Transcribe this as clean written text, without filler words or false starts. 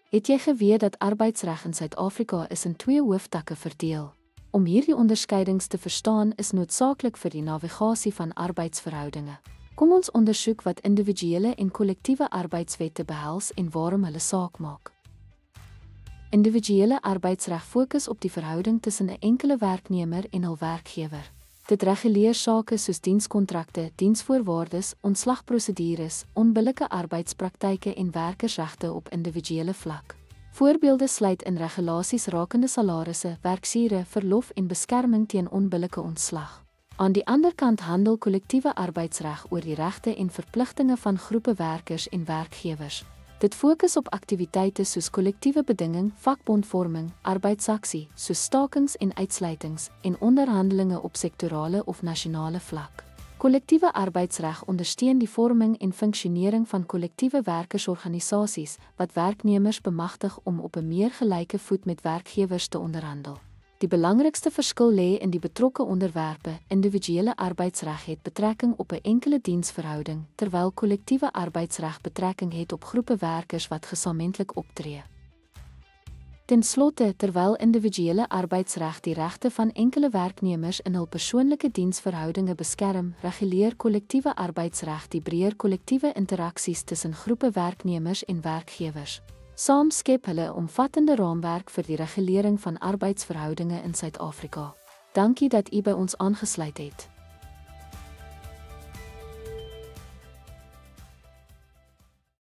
Het jy geweet dat arbeidsreg in Suid-Afrika is in 2 hooftakke verdeel? Om hierdie onderskeidings te verstaan is noodsaaklik vir die navigasie van arbeidsverhoudinge. Kom ons ondersoek wat individuele en kollektiewe arbeidswette behels en waarom hulle saak maak. Individuele arbeidsreg fokus op die verhouding tussen 'n enkele werknemer en hul werkgewer. Dit reguleer sake soos dienskontrakte, diensvoorwaardes, ontslagprosedures, onbillike arbeidspraktyke en werkersregte op individuele vlak. Voorbeelde sluit in regulasies rakende salarisse, werksure, verlof en beskerming teen onbillike ontslag. Aan die ander kant handel kollektiewe arbeidsreg oor die regte en verpligtinge van groepe werkers en werkgewers. Dit fokus op aktiwiteite soos kollektiewe bedinging, vakbondvorming, arbeidsaksie, soos stakings en uitsluitings, en onderhandelinge op sektorale of nasionale vlak. Kollektiewe arbeidsreg ondersteun die vorming en funksionering van kollektiewe werkersorganisasies, wat werknemers bemagtig om op 'n meer gelyke voet met werkgewers te onderhandel. Die belangrikste verskil lê in die betrokke onderwerpe. Individuele arbeidsreg het betrekking op 'n enkele diensverhouding, terwyl kollektiewe arbeidsreg betrekking het op groepe werkers wat gesamentlik optree. Ten slotte, terwyl individuele arbeidsreg die regte van enkele werknemers in hul persoonlike diensverhoudinge beskerm, reguleer kollektiewe arbeidsreg die breër kollektiewe interaksies tussen groepe werknemers en werkgewers. Saam skep hulle 'n omvattende raamwerk vir die regulering van arbeidsverhoudinge in Suid-Afrika. Dankie dat u by ons aangesluit het.